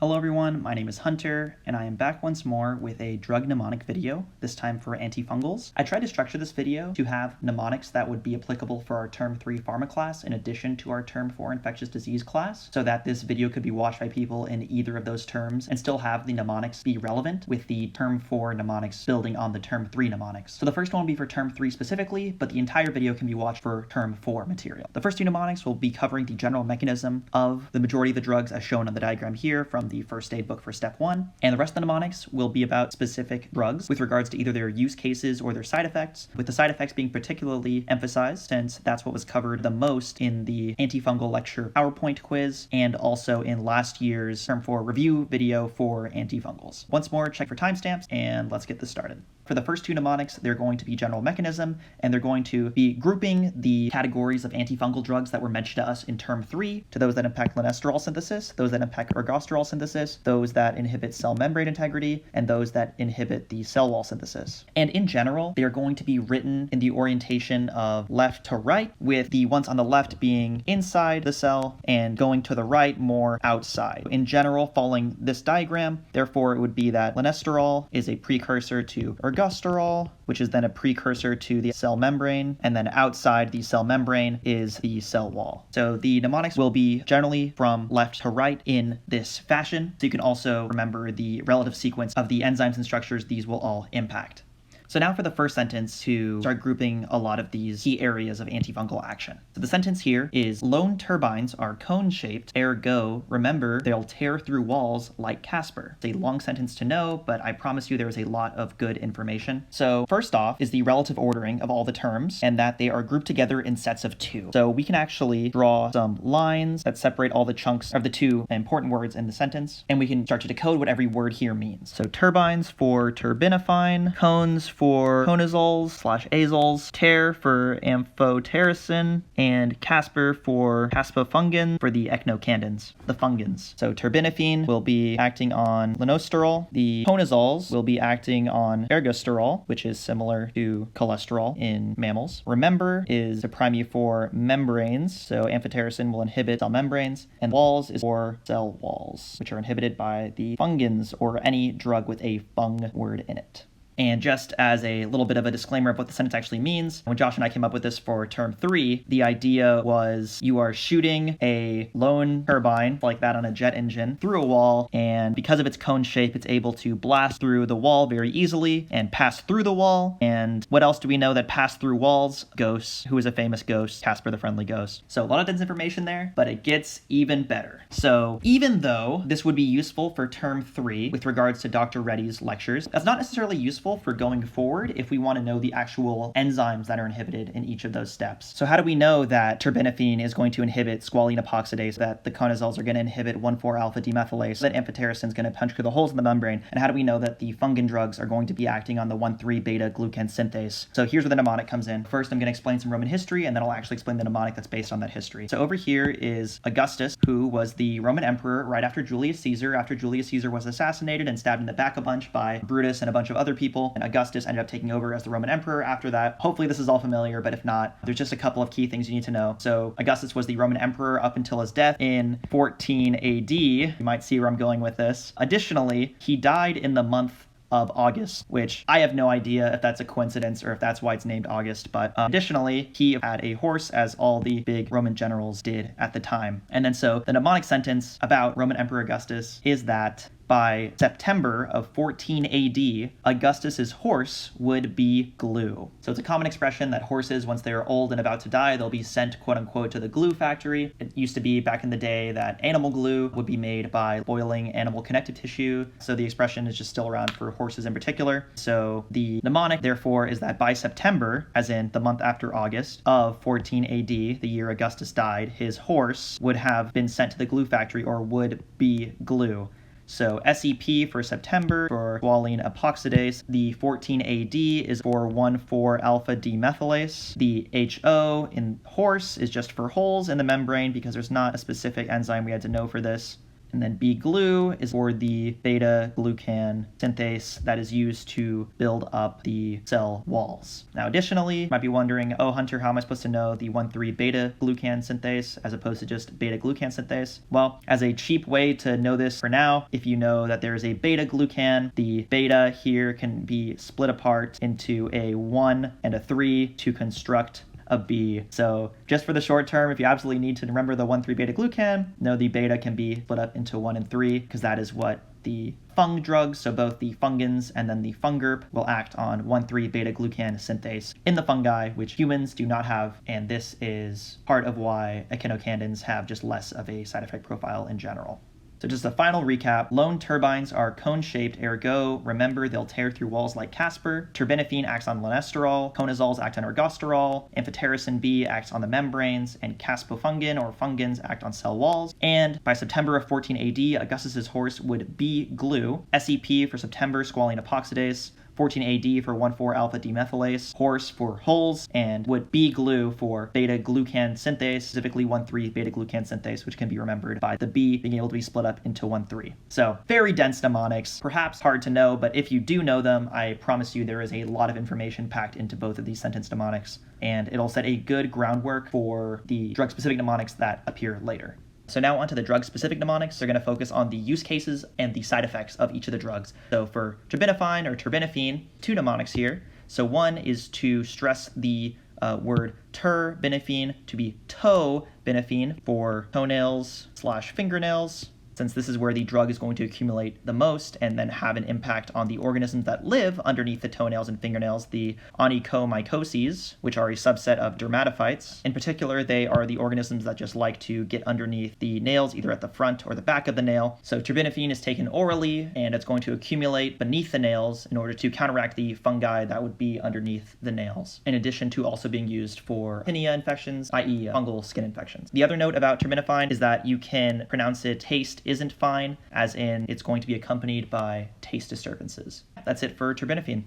Hello everyone, my name is Hunter, and I am back once more with a drug mnemonic video, this time for antifungals. I tried to structure this video to have mnemonics that would be applicable for our Term 3 Pharma class in addition to our Term 4 Infectious Disease class, so that this video could be watched by people in either of those terms and still have the mnemonics be relevant with the Term 4 mnemonics building on the Term 3 mnemonics. So the first one will be for Term 3 specifically, but the entire video can be watched for Term 4 material. The first two mnemonics will be covering the general mechanism of the majority of the drugs as shown on the diagram here from the first aid book for step 1, and the rest of the mnemonics will be about specific drugs with regards to either their use cases or their side effects, with the side effects being particularly emphasized since that's what was covered the most in the antifungal lecture PowerPoint quiz and also in last year's Term 4 review video for antifungals. Once more, check for timestamps and let's get this started. For the first two mnemonics, they're going to be general mechanism, and they're going to be grouping the categories of antifungal drugs that were mentioned to us in Term 3 to those that impact Lanosterol synthesis, those that impact Ergosterol synthesis, those that inhibit cell membrane integrity, and those that inhibit the cell wall synthesis. And in general, they are going to be written in the orientation of left to right, with the ones on the left being inside the cell and going to the right more outside. In general, following this diagram, therefore it would be that Lanosterol is a precursor to Ergosterol, which is then a precursor to the cell membrane, and then outside the cell membrane is the cell wall. So the mnemonics will be generally from left to right in this fashion, so you can also remember the relative sequence of the enzymes and structures these will all impact. So now for the first sentence to start grouping a lot of these key areas of antifungal action. So the sentence here is, lone turbines are cone-shaped, ergo, remember, they'll tear through walls like Casper. It's a long sentence to know, but I promise you there is a lot of good information. So first off is the relative ordering of all the terms, and that they are grouped together in sets of 2. So we can actually draw some lines that separate all the chunks of the 2 important words in the sentence, and we can start to decode what every word here means. So turbines for Terbinafine, cones for Conazoles/Azoles, Ter for Amphotericin, and Casper for Caspofungin for the Echinocandins, the fungins. So Terbinafine will be acting on Lanosterol. The Conazoles will be acting on Ergosterol, which is similar to cholesterol in mammals. Remember is to prime you for membranes, so Amphotericin will inhibit cell membranes, and walls is for cell walls, which are inhibited by the fungins or any drug with a fung word in it. And just as a little bit of a disclaimer of what the sentence actually means, when Josh and I came up with this for Term 3, the idea was you are shooting a lone turbine, like that on a jet engine, through a wall, and because of its cone shape, it's able to blast through the wall very easily and pass through the wall. And what else do we know that pass through walls? Ghosts. Who is a famous ghost? Casper the Friendly Ghost. So a lot of dense information there, but it gets even better. So even though this would be useful for Term 3 with regards to Dr. Reddy's lectures, that's not necessarily useful for going forward if we want to know the actual enzymes that are inhibited in each of those steps. So how do we know that terbinafine is going to inhibit squalene epoxidase, that the conazoles are going to inhibit 1,4-alpha demethylase, that amphotericin is going to punch through the holes in the membrane, and how do we know that the fungin drugs are going to be acting on the 1,3-beta glucan synthase? So here's where the mnemonic comes in. First, I'm going to explain some Roman history, and then I'll actually explain the mnemonic that's based on that history. So over here is Augustus, who was the Roman emperor right after Julius Caesar, after Julius Caesar was assassinated and stabbed in the back a bunch by Brutus and a bunch of other people. And Augustus ended up taking over as the Roman emperor after that. Hopefully this is all familiar, but if not, there's just a couple of key things you need to know. So Augustus was the Roman emperor up until his death in 14 AD. You might see where I'm going with this. Additionally, he died in the month of August, which I have no idea if that's a coincidence or if that's why it's named August, but additionally, he had a horse, as all the big Roman generals did at the time. And then so the mnemonic sentence about Roman Emperor Augustus is that by September of 14 AD, Augustus's horse would be glue. So it's a common expression that horses, once they are old and about to die, they'll be sent, quote unquote, to the glue factory. It used to be back in the day that animal glue would be made by boiling animal connective tissue. So the expression is just still around for horses in particular. So the mnemonic, therefore, is that by September, as in the month after August of 14 AD, the year Augustus died, his horse would have been sent to the glue factory or would be glue. So SEP for September for squalene epoxidase. The 14 AD is for 1,4-alpha demethylase. The HO in horse is just for holes in the membrane because there's not a specific enzyme we had to know for this. And then B-glue is for the beta-glucan synthase that is used to build up the cell walls. Now, additionally, you might be wondering, oh, Hunter, how am I supposed to know the 1,3 beta-glucan synthase as opposed to just beta-glucan synthase? Well, as a cheap way to know this for now, if you know that there is a beta-glucan, the beta here can be split apart into a 1 and a 3 to construct a B. So just for the short term, if you absolutely need to remember the 1,3 beta-glucan, know the beta can be split up into 1 and 3 because that is what the fung drugs, so both the fungins and then the fungerp, will act on 1,3 beta-glucan synthase in the fungi, which humans do not have, and this is part of why echinocandins have just less of a side effect profile in general. So just a final recap, lone turbines are cone-shaped, ergo, remember they'll tear through walls like Casper. Terbinafine acts on Lanosterol, conazoles act on Ergosterol, Amphotericin B acts on the membranes, and caspofungin or fungins act on cell walls. And by September of 14 AD, Augustus's horse would B-glue, SEP for September squalene epoxidase, 14 AD for 1,4-alpha demethylase, horse for holes, and would B-glue for beta-glucan synthase, specifically 1,3 beta-glucan synthase, which can be remembered by the B being able to be split up into 1,3. So very dense mnemonics, perhaps hard to know, but if you do know them, I promise you there is a lot of information packed into both of these sentence mnemonics, and it'll set a good groundwork for the drug-specific mnemonics that appear later. So now onto the drug-specific mnemonics. They're going to focus on the use cases and the side effects of each of the drugs. So for terbinafine or terbinafine, 2 mnemonics here. So one is to stress the word terbinafine to be toe-binafine for toenails/fingernails, since this is where the drug is going to accumulate the most and then have an impact on the organisms that live underneath the toenails and fingernails, the onychomycoses, which are a subset of dermatophytes. In particular, they are the organisms that just like to get underneath the nails, either at the front or the back of the nail. So terbinafine is taken orally, and it's going to accumulate beneath the nails in order to counteract the fungi that would be underneath the nails, in addition to also being used for tinea infections, i.e. fungal skin infections. The other note about terbinafine is that you can pronounce it taste isn't fine, as in it's going to be accompanied by taste disturbances. That's it for terbinafine.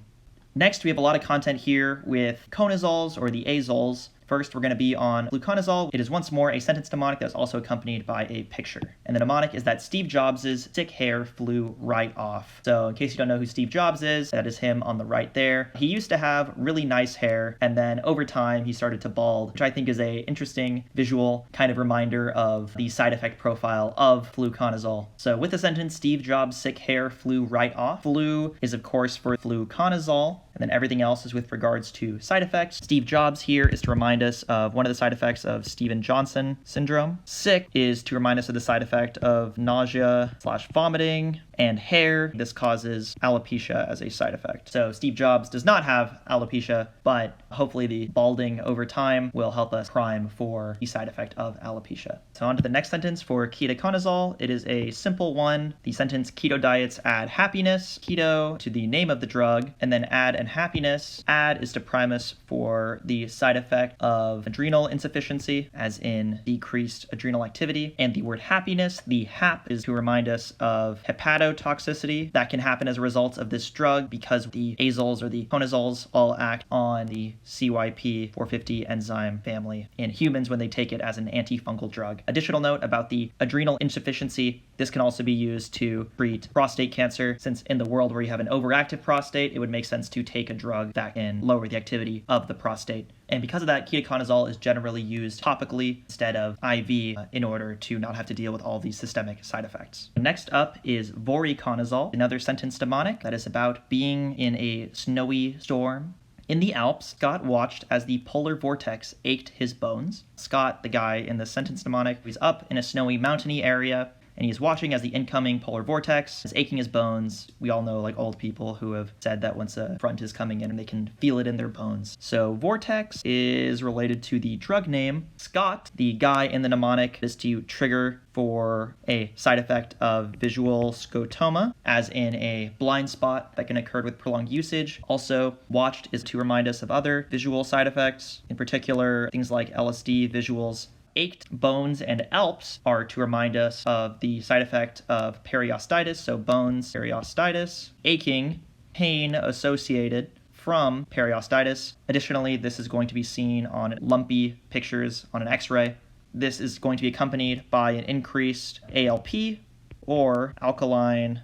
Next, we have a lot of content here with conazoles or the azoles. First, we're going to be on Fluconazole. It is once more a sentence mnemonic that is also accompanied by a picture. And the mnemonic is that Steve Jobs' sick hair flew right off. So in case you don't know who Steve Jobs is, that is him on the right there. He used to have really nice hair, and then over time he started to bald, which I think is a interesting visual kind of reminder of the side effect profile of Fluconazole. So with the sentence, Steve Jobs' sick hair flew right off. Flu is of course for Fluconazole, and then everything else is with regards to side effects. Steve Jobs here is to remind us of one of the side effects of Steven Johnson syndrome. Sick is to remind us of the side effect of nausea/vomiting. And hair, this causes alopecia as a side effect. So Steve Jobs does not have alopecia, but hopefully the balding over time will help us prime for the side effect of alopecia. So on to the next sentence for ketoconazole. It is a simple one. The sentence, keto diets add happiness. Keto to the name of the drug, and then add and happiness. Add is to prime us for the side effect of adrenal insufficiency, as in decreased adrenal activity. And the word happiness, the hap, is to remind us of hepatotoxicity that can happen as a result of this drug because the azoles or the conazoles all act on the CYP450 enzyme family in humans when they take it as an antifungal drug. Additional note about the adrenal insufficiency, this can also be used to treat prostate cancer, since in the world where you have an overactive prostate, it would make sense to take a drug that can lower the activity of the prostate. And because of that, ketoconazole is generally used topically instead of IV in order to not have to deal with all these systemic side effects. Next up is Voriconazole, another sentence mnemonic that is about being in a snowy storm. In the Alps, Scott watched as the polar vortex ached his bones. Scott, the guy in the sentence mnemonic, is up in a snowy mountainy area, and he's watching as the incoming polar vortex is aching his bones. We all know, like, old people who have said that once a front is coming in and they can feel it in their bones. So vortex is related to the drug name. Scott, the guy in the mnemonic, is to trigger for a side effect of visual scotoma, as in a blind spot that can occur with prolonged usage. Also, watched is to remind us of other visual side effects, in particular things like LSD visuals. Ached bones and Alps are to remind us of the side effect of periostitis, so bones, periostitis, aching, pain associated from periostitis. Additionally, this is going to be seen on lumpy pictures on an X-ray. This is going to be accompanied by an increased ALP or alkaline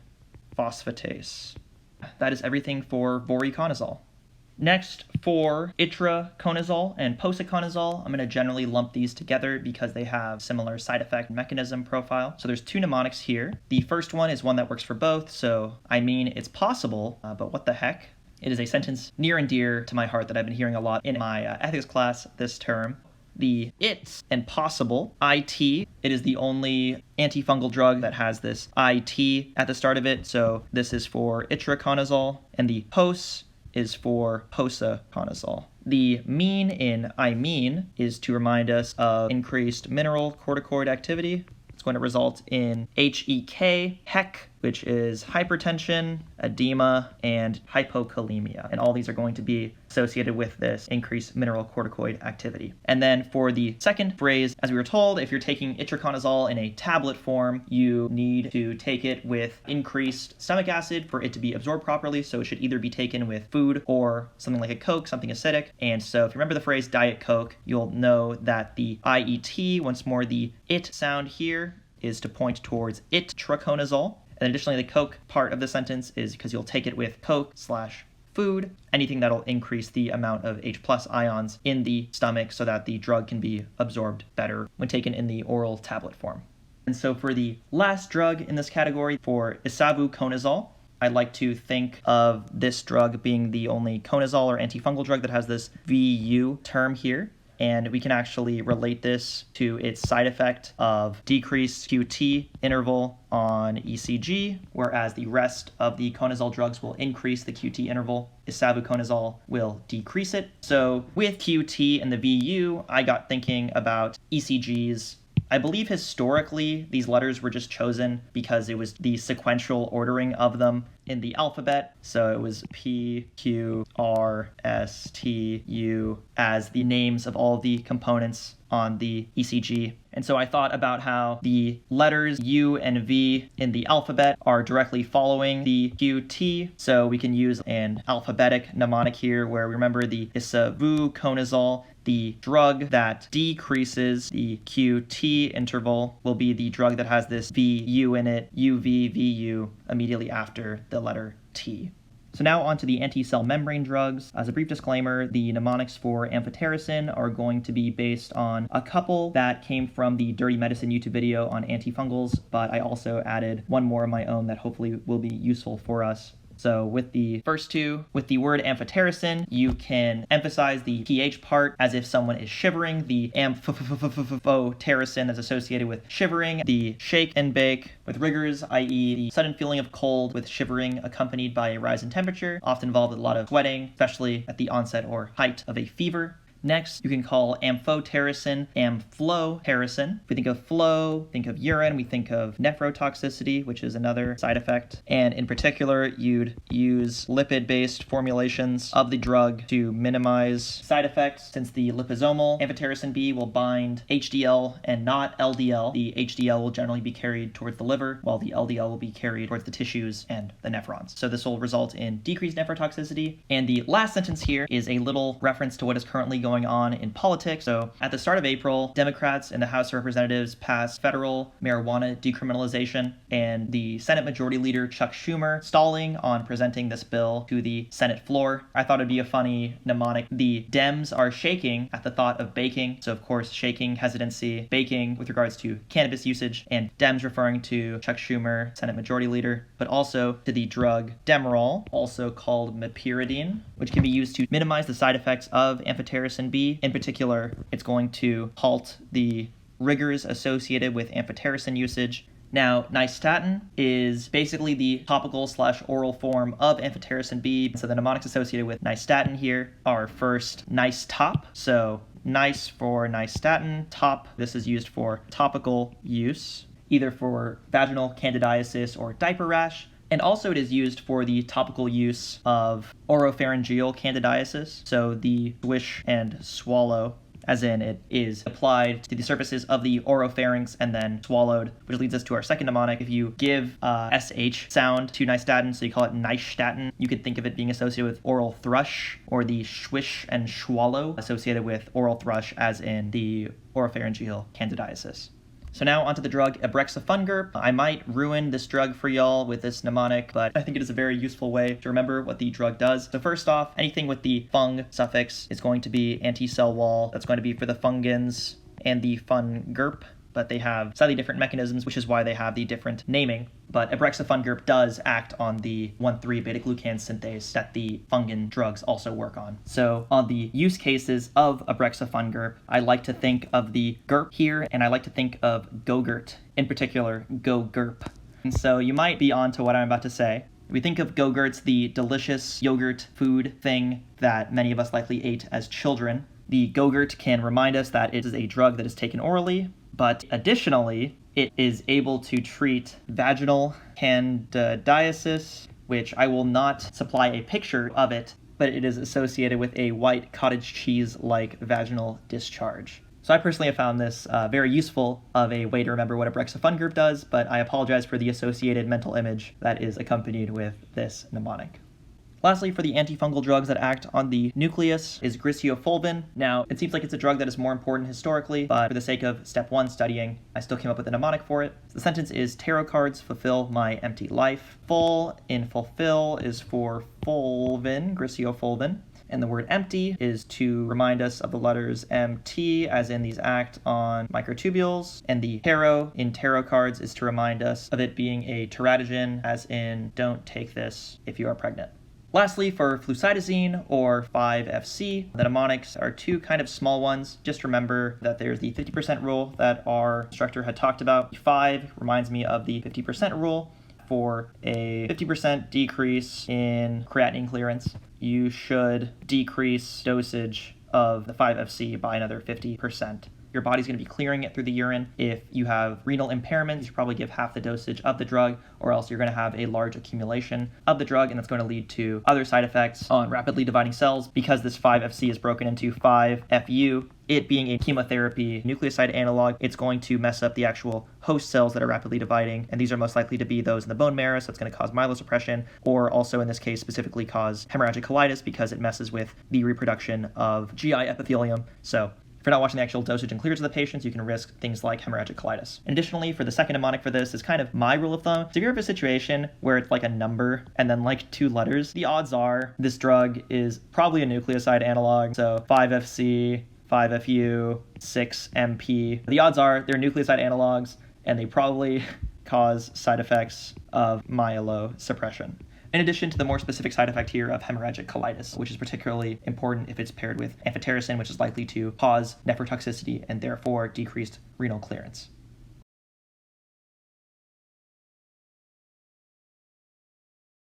phosphatase. That is everything for Voriconazole. Next, for Itraconazole and Posaconazole, I'm going to generally lump these together because they have similar side effect mechanism profile. So there's two mnemonics here. The first one is one that works for both, so I mean it's possible, but what the heck? It is a sentence near and dear to my heart that I've been hearing a lot in my ethics class this term. The it's and possible, IT, it is the only antifungal drug that has this IT at the start of it, so this is for Itraconazole, and the pos is for Posaconazole. The mean in I mean is to remind us of increased mineral corticoid activity. It's going to result in HEK, which is hypertension, edema, and hypokalemia. And all these are going to be associated with this increased mineral corticoid activity. And then for the second phrase, as we were told, if you're taking itraconazole in a tablet form, you need to take it with increased stomach acid for it to be absorbed properly. So it should either be taken with food or something like a Coke, something acidic. And so if you remember the phrase Diet Coke, you'll know that the IET, once more the it sound here, is to point towards itraconazole. And additionally, the Coke part of the sentence is because you'll take it with Coke/food, anything that'll increase the amount of H+ ions in the stomach so that the drug can be absorbed better when taken in the oral tablet form. And so for the last drug in this category, for Isavuconazole, I like to think of this drug being the only conazole or antifungal drug that has this VU term here. And we can actually relate this to its side effect of decreased QT interval on ECG, whereas the rest of the conazole drugs will increase the QT interval. Isavuconazole will decrease it. So with QT and the VU, I got thinking about ECGs. I believe historically these letters were just chosen because it was the sequential ordering of them in the alphabet. So it was P, Q, R, S, T, U as the names of all the components on the ECG. And so I thought about how the letters U and V in the alphabet are directly following the QT. So we can use an alphabetic mnemonic here where we remember the Isavuconazole. The drug that decreases the QT interval will be the drug that has this VU in it, UVVU, immediately after the letter T. So now on to the anti-cell membrane drugs. As a brief disclaimer, the mnemonics for amphotericin are going to be based on a couple that came from the Dirty Medicine YouTube video on antifungals, but I also added one more of my own that hopefully will be useful for us. So with the first two, with the word amphotericin, you can emphasize the pH part as if someone is shivering. The amphotericin is associated with shivering. The shake and bake with rigors, i.e. the sudden feeling of cold with shivering accompanied by a rise in temperature, often involved with a lot of sweating, especially at the onset or height of a fever. Next, you can call amphotericin amphotericin. If we think of flow, think of urine, we think of nephrotoxicity, which is another side effect. And in particular, you'd use lipid-based formulations of the drug to minimize side effects. Since the liposomal amphotericin B will bind HDL and not LDL, the HDL will generally be carried towards the liver, while the LDL will be carried towards the tissues and the nephrons. So this will result in decreased nephrotoxicity. And the last sentence here is a little reference to what is currently going on in politics. So at the start of April, Democrats in the House of Representatives passed federal marijuana decriminalization, and the Senate Majority Leader Chuck Schumer stalling on presenting this bill to the Senate floor. I thought it'd be a funny mnemonic. The Dems are shaking at the thought of baking. So of course, shaking, hesitancy, baking with regards to cannabis usage, and Dems referring to Chuck Schumer, Senate Majority Leader, but also to the drug Demerol, also called meperidine, which can be used to minimize the side effects of amphotericin B. In particular, it's going to halt the rigors associated with amphotericin usage. Now, Nystatin is basically the topical/oral form of amphotericin B. So the mnemonics associated with Nystatin here are first nice top. So nice for Nystatin, top, this is used for topical use, either for vaginal candidiasis or diaper rash. And also it is used for the topical use of oropharyngeal candidiasis, so the swish and swallow, as in it is applied to the surfaces of the oropharynx and then swallowed, which leads us to our second mnemonic. If you give SH sound to Nystatin, so you call it Nystatin, you could think of it being associated with oral thrush, or the swish and swallow associated with oral thrush, as in the oropharyngeal candidiasis. So now onto the drug Ibrexafungerp. I might ruin this drug for y'all with this mnemonic, but I think it is a very useful way to remember what the drug does. So first off, anything with the fung suffix is going to be anti-cell wall. That's going to be for the fungins and the fungerp, but they have slightly different mechanisms, which is why they have the different naming. But Ibrexafungerp does act on the 1,3 beta-glucan synthase that the fungin drugs also work on. So on the use cases of Ibrexafungerp, I like to think of the GERP here, and I like to think of Go-GERT, in particular, Go-GERP. And so you might be on to what I'm about to say. We think of Go-GERTs, the delicious yogurt food thing that many of us likely ate as children. The Go-GERT can remind us that it is a drug that is taken orally, but additionally, it is able to treat vaginal candidiasis, which I will not supply a picture of it, but it is associated with a white cottage cheese-like vaginal discharge. So I personally have found this very useful of a way to remember what Ibrexafungerp does, but I apologize for the associated mental image that is accompanied with this mnemonic. Lastly, for the antifungal drugs that act on the nucleus is Griseofulvin. Now, it seems like it's a drug that is more important historically, but for the sake of step 1 studying, I still came up with a mnemonic for it. The sentence is, tarot cards fulfill my empty life. Full in fulfill is for fulvin, Griseofulvin. And the word empty is to remind us of the letters MT, as in these act on microtubules. And the tarot in tarot cards is to remind us of it being a teratogen, as in don't take this if you are pregnant. Lastly, for Flucytosine, or 5FC, the mnemonics are two kind of small ones. Just remember that there's the 50% rule that our instructor had talked about. 5 reminds me of the 50% rule. For a 50% decrease in creatinine clearance, you should decrease dosage of the 5FC by another 50%. Your body's going to be clearing it through the urine. If you have renal impairment, you should probably give half the dosage of the drug, or else you're going to have a large accumulation of the drug, and that's going to lead to other side effects on rapidly dividing cells. Because this 5FC is broken into 5FU, it being a chemotherapy nucleoside analog, it's going to mess up the actual host cells that are rapidly dividing, and these are most likely to be those in the bone marrow, so it's going to cause myelosuppression, or also in this case specifically cause hemorrhagic colitis because it messes with the reproduction of GI epithelium. So if you're not watching the actual dosage and clearance of the patients, you can risk things like hemorrhagic colitis. Additionally, for the second mnemonic for this is kind of my rule of thumb. So if you have a situation where it's like a number and then like 2 letters, the odds are this drug is probably a nucleoside analog. So 5FC, 5FU, 6MP. The odds are they're nucleoside analogs and they probably cause side effects of myelosuppression. In addition to the more specific side effect here of hemorrhagic colitis, which is particularly important if it's paired with amphotericin, which is likely to cause nephrotoxicity and therefore decreased renal clearance.